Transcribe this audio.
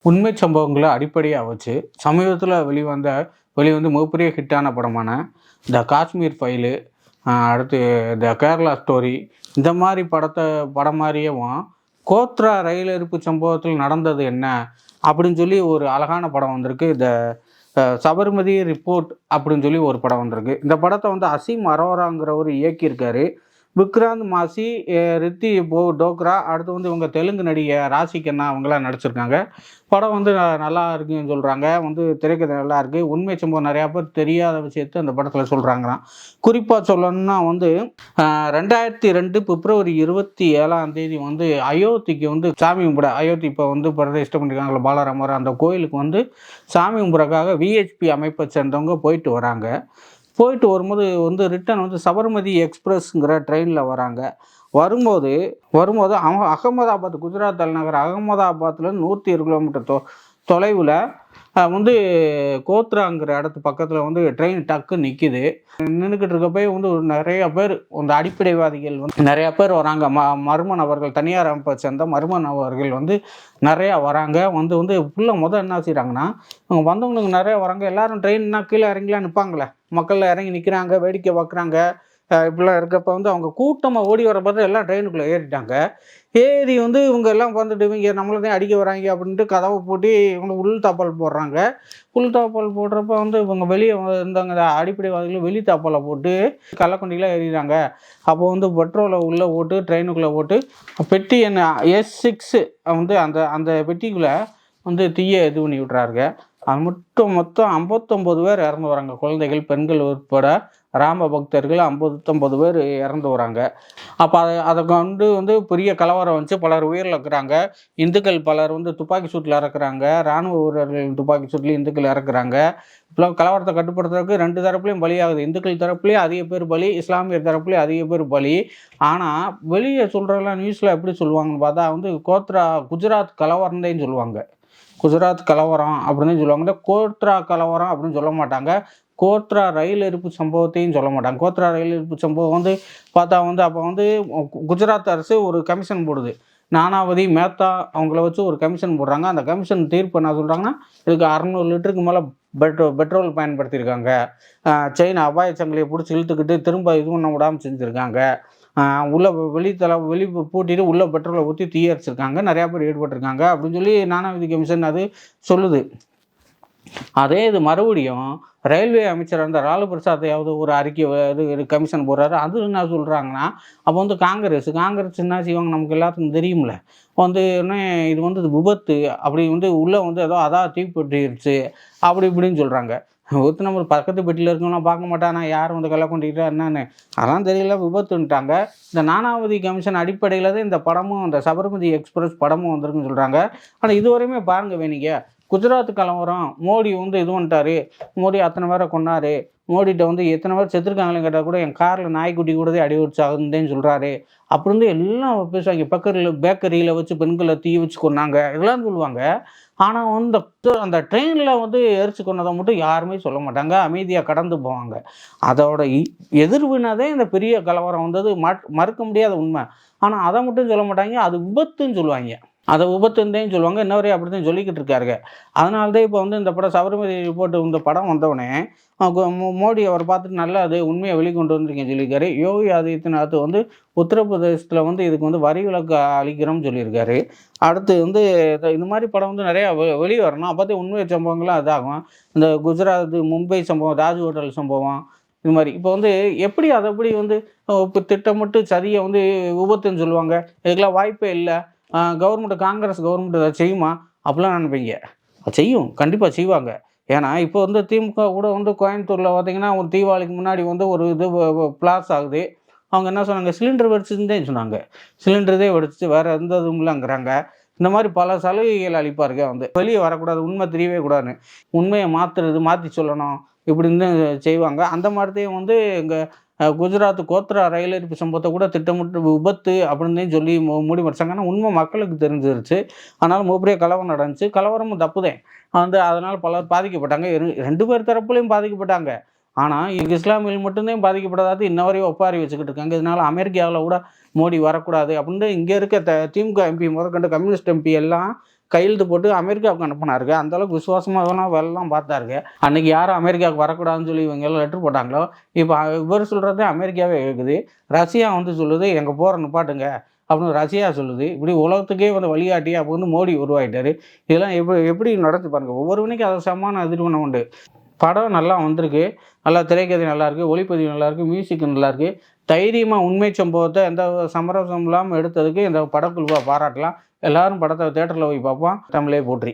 உண்மை சம்பவங்கள அடிப்படையா வச்சு, சமீபத்தில வெளிவந்து மிகப்பெரிய ஹிட்டான படமான த காஷ்மீர் ஃபைலு, அடுத்து த கேரளா ஸ்டோரி இந்த மாரி படம் மாரியவும், கோத்ரா ரயில் எரிப்பு சம்பவத்தில் நடந்தது என்ன? அப்படின்னு சொல்லி ஒரு அழகான படம் வந்திருக்கு. சபர்மதி ரிப்போர்ட் அப்படின்னு சொல்லி ஒரு படம் வந்திருக்கு. இந்த படத்த வந்து அசீம் அரோராங்கிறவரு இயக்கியிருக்காரு. விக்ராந்த் மாசி, ரித்தி டோக்ரா, அடுத்து வந்து இவங்க தெலுங்கு நடிகை ராஷி கண்ணா அவங்கலாம் நடிச்சிருக்காங்க. படம் வந்து நல்லா இருக்குன்னு சொல்றாங்க. திரைக்கதை நல்லாயிருக்கு. உண்மை சம்பவம் நெறையா பேர் தெரியாத விஷயத்த அந்த படத்துல சொல்றாங்களாம். குறிப்பா சொல்லணும்னா 2002 பிப்ரவரி 27ஆம் தேதி அயோத்திக்கு சாமி கும்பிட அயோத்தி இப்ப பிரதிஷ்டை பண்ணியிருக்காங்கல்ல பாலராமர், அந்த கோயிலுக்கு சாமி கும்பிட்றதுக்காக விஹெச்பி அமைப்பை சேர்ந்தவங்க போயிட்டு வராங்க. போயிட்டு வரும்போது ரிட்டர்ன் சபர்மதி எக்ஸ்பிரஸ்ங்கிற ட்ரெயினில் வராங்க. வரும்போது வரும்போது அகமதாபாத், குஜராத் தலைநகர் அகமதாபாத்லேருந்து 107 கிலோமீட்டர் தொலைவில் கோத்ராங்கிற இடத்து பக்கத்தில் ட்ரெயின் டக்குன்னு நிற்கிது. நின்றுக்கிட்டு இருக்கப்போ நிறைய பேர் அடிப்படைவாதிகள் நிறையா பேர் வராங்க. மர்ம நபர்கள், தனியார் அமைப்பை சேர்ந்த மர்ம நபர்கள் நிறையா வராங்க. ஃபுல்லாக என்ன செய்கிறாங்கன்னா, அவங்க வந்தவங்களுக்கு நிறையா வராங்க. எல்லாரும் ட்ரெயின்னா கீழே இறங்கிலாம் நிற்பாங்களே, மக்கள் இறங்கி நிற்கிறாங்க, வேடிக்கை பார்க்குறாங்க. இப்படிலாம் இருக்கப்போ அவங்க கூட்டமாக ஓடி வர பார்த்து எல்லாம் ட்ரெயினுக்குள்ளே ஏறிட்டாங்க. ஏறி இவங்க எல்லாம் வந்துட்டு இவங்க நம்மளை தான் அடிக்க வராங்க அப்படின்ட்டு கதவை பூட்டி இவங்க உள் தாப்பால் போடுறாங்க. உள் தாப்பால் போடுறப்ப இவங்க வெளியே இருந்தாங்க அடிப்படைவாதிகள், வெளி தாப்பாலை போட்டு கள்ளக்கொண்டிலாம் ஏறிறாங்க. அப்போ பெட்ரோலை உள்ளே போட்டு ட்ரெயினுக்குள்ளே போட்டு பெட்டி என்ன S6 அந்த அந்த பெட்டிக்குள்ளே தீயை இது பண்ணி விட்றாருங்க. அது மொத்தம் 59 பேர் இறந்து வராங்க. குழந்தைகள், பெண்கள் உட்பட ராம பக்தர்கள் 59 பேர் இறந்து வராங்க. அப்போ அதை கொண்டு பெரிய கலவரம் வந்துச்சு. பலர் உயிரிழக்கிறாங்க. இந்துக்கள் பலர் துப்பாக்கி சூட்டில் இறக்குறாங்க. இராணுவ வீரர்கள் துப்பாக்கி சூட்டில் இந்துக்கள் இறக்குறாங்க. இப்போலாம் கலவரத்தை கட்டுப்படுத்துறதுக்கு 2 தரப்புலையும் பலியாகுது. இந்துக்கள் தரப்புலேயும் அதிக பேர் பலி, இஸ்லாமியர் தரப்புலேயும் அதிக பேர் பலி. ஆனால் வெளியே சொல்கிறதெல்லாம் நியூஸில் எப்படி சொல்லுவாங்கன்னு பார்த்தா கோத்ரா குஜராத் கலவரம்தான் சொல்லுவாங்க. குஜராத் கலவரம் அப்படின்னு சொல்லுவாங்க. கோத்ரா கலவரம் அப்படின்னு சொல்ல மாட்டாங்க. கோத்ரா ரயில் எரிப்பு சம்பவத்தையும் சொல்ல மாட்டாங்க. கோத்ரா ரயில் எரிப்பு சம்பவம் பார்த்தா அப்போ குஜராத் அரசு ஒரு கமிஷன் போடுது. நானாவதி, மேத்தா அவங்கள வச்சு ஒரு கமிஷன் போடுறாங்க. அந்த கமிஷன் தீர்ப்பு என்ன சொல்கிறாங்கன்னா, இதுக்கு 600 லிட்டருக்கு மேலே பெட்ரோல் பயன்படுத்தியிருக்காங்க. செயின் அபாய சங்கிலியை பிடிச்சி இழுத்துக்கிட்டு திரும்ப இது பண்ண விடாமல் செஞ்சுருக்காங்க. வெளி பூட்டிட்டு உள்ள பெட்ரோலை ஊற்றி தீயரிச்சிருக்காங்க. நிறையா பேர் ஈடுபட்டிருக்காங்க அப்படின்னு சொல்லி நானாவதி கமிஷன் அது சொல்லுது. அதே இது மறுபடியும் ரயில்வே அமைச்சர் அந்த லாலு பிரசாத்தையாவது ஒரு அறிக்கை கமிஷன் போடுறாரு. அது என்ன சொல்கிறாங்கன்னா, அப்போ காங்கிரஸ் என்ன செய்வாங்க நமக்கு எல்லாத்துக்கும் தெரியும்ல. இது விபத்து அப்படி உள்ளே ஏதோ அதான் தீப்பற்றிருச்சு அப்படி இப்படின்னு சொல்கிறாங்க. விபத்து நம்ம பக்கத்து பெட்டியில் இருக்கவங்களாம் பார்க்க மாட்டானா, யார் கள்ள கொண்டிக்கிட்டா என்னன்னு அதெல்லாம் தெரியல, விபத்துன்ட்டாங்க. இந்த நானாவதி கமிஷன் அடிப்படையில் தான் இந்த படமும், இந்த சபர்மதி எக்ஸ்பிரஸ் படமும் வந்திருக்குன்னு சொல்கிறாங்க. ஆனால் இதுவரையுமே பாருங்க வேணிங்க, குஜராத் கலவரம் மோடி இது பண்ணிட்டாரு, மோடி அத்தனை பேரை கொன்னாரு, மோடிகிட்ட எத்தனை பேர் செத்துருக்காங்களேன்னு கேட்டால் கூட என் காரில் நாய்க்குட்டி கூடதே அடி வச்சு ஆகுதுன்னு சொல்கிறாரு அப்படின்னு எல்லாம் பேசுவாங்க. பேக்கரியில் வச்சு பெண்களை தீ வச்சு கொன்னாங்க இதெல்லாம் சொல்லுவாங்க. ஆனால் அந்த ட்ரெயினில் எரிச்சு கொண்டதை மட்டும் யாருமே சொல்ல மாட்டாங்க. அமைதியாக கடந்து போவாங்க. அதோட எதிர்வினதே இந்த பெரிய கலவரம் மறுக்க முடியாத உண்மை. ஆனால் அதை மட்டும் சொல்ல மாட்டாங்க. அது விபத்துன்னு சொல்லுவாங்க. அதை விபத்துன்னு சொல்லுவாங்க. இன்ன வரையும் அப்படி தான் சொல்லிக்கிட்டு இருக்காருங்க. அதனால தான் இப்போ இந்த படம் சபர்மதி ரிப்போர்ட் இந்த படம் வந்தவுடனே மோடி அவரை பார்த்துட்டு நல்லா அது உண்மையை வெளிக்கொண்டு வந்திருக்கேன்னு சொல்லியிருக்காரு. யோகி ஆதித்யநாத் உத்தரப்பிரதேசத்தில் இதுக்கு வரி விலக்கு அளிக்கிறோம்னு சொல்லியிருக்காரு. அடுத்து இந்த மாதிரி படம் நிறையா வெளியே வரணும். அப்போ தான் உண்மை சம்பவங்கள்லாம் இதாகும். இந்த குஜராத், மும்பை சம்பவம், தாஜ் ஹோட்டல் சம்பவம் இது மாதிரி இப்போ எப்படி அதை எப்படி இப்போ திட்டமிட்டு சதியை விபத்துன்னு சொல்லுவாங்க. இதுக்கெல்லாம் வாய்ப்பே இல்லை. காங்கிரஸ் கவர்மெண்ட் அதை செய்யுமா அப்படிலாம் நினைப்பீங்க. செய்யும், கண்டிப்பாக செய்வாங்க. ஏன்னா இப்போ திமுக கூட கோயம்புத்தூரில் பார்த்தீங்கன்னா ஒரு தீபாவளிக்கு முன்னாடி ஒரு இது பிளாஸ் ஆகுது. அவங்க என்ன சொன்னாங்க, சிலிண்டர் வெடிச்சுன்னு தான் சொன்னாங்க. சிலிண்டரே வெடிச்சு வேறு எந்த இதுவும் இல்லைங்கிறாங்க. இந்த மாதிரி பல சலுகைகள் அளிப்பாருங்க. வெளியே வரக்கூடாது, உண்மை தெரியவே கூடாதுன்னு, உண்மையை மாற்றி சொல்லணும் இப்படின்னு செய்வாங்க. அந்த மாதிரி தான் இங்கே குஜராத் கோத்ரா ரயில் எரிப்பு சம்பவத்தை கூட திட்டமிட்டு விபத்து அப்படின்னு சொல்லி மூடி மறைச்சாங்க. ஆனால் உண்மை மக்களுக்கு தெரிஞ்சிருச்சு. அதனால் மிகப்பெரிய கலவரம் நடந்துச்சு. கலவரமும் தப்புதேன். அதனால் பலர் பாதிக்கப்பட்டாங்க. 2 பேர் தரப்புலையும் பாதிக்கப்பட்டாங்க. ஆனால் இஸ்லாமியில் மட்டும்தான் பாதிக்கப்பட்டதாவது இன்ன வரையும் ஒப்பாரி வச்சுக்கிட்டு இருக்காங்க. இதனால் அமெரிக்காவில் கூட மோடி வரக்கூடாது அப்படின்னு இங்கே இருக்க திமுக எம்பி முதற்கொண்டு கம்யூனிஸ்ட் எம்பி எல்லாம் கையெழுத்து போட்டு அமெரிக்காவுக்கு அனுப்புனாருங்க. அந்தளவுக்கு விசுவாசமாக வேலைலாம் பார்த்தாருங்க. அன்றைக்கி யாரும் அமெரிக்காவுக்கு வரக்கூடாதுன்னு சொல்லி இவங்க எல்லாம் லெட்ரு போட்டாங்களோ, இப்போ இவர் சொல்கிறதே அமெரிக்காவே கேட்குது. ரஷ்யா வந்து சொல்லுது, எங்க போரை நிப்பாட்டுங்க அப்படின்னு ரஷ்யா சொல்லுது. இப்படி உலகத்துக்கே வந்து வழிகாட்டி அப்போ வந்து மோடி உருவாயிட்டாரு. இதெல்லாம் எப்படி நடந்து பாருங்க. ஒவ்வொருவனைக்கும் அது சமமான எதிர்வினை உண்டு. படம் நல்லா வந்திருக்கு. நல்லா திரைக்கதை நல்லாயிருக்கு, ஒளிப்பதிவு நல்லாயிருக்கு, மியூசிக் நல்லாயிருக்கு. தைரியமாக உண்மை சம்பவத்தை எந்த சமரசம் இல்லாமல் எடுத்ததுக்கு இந்த படக்குழுவை பாராட்டலாம். எல்லாரும் படத்தை தியேட்டரில் போய் பார்ப்போம். தமிழே போற்றி.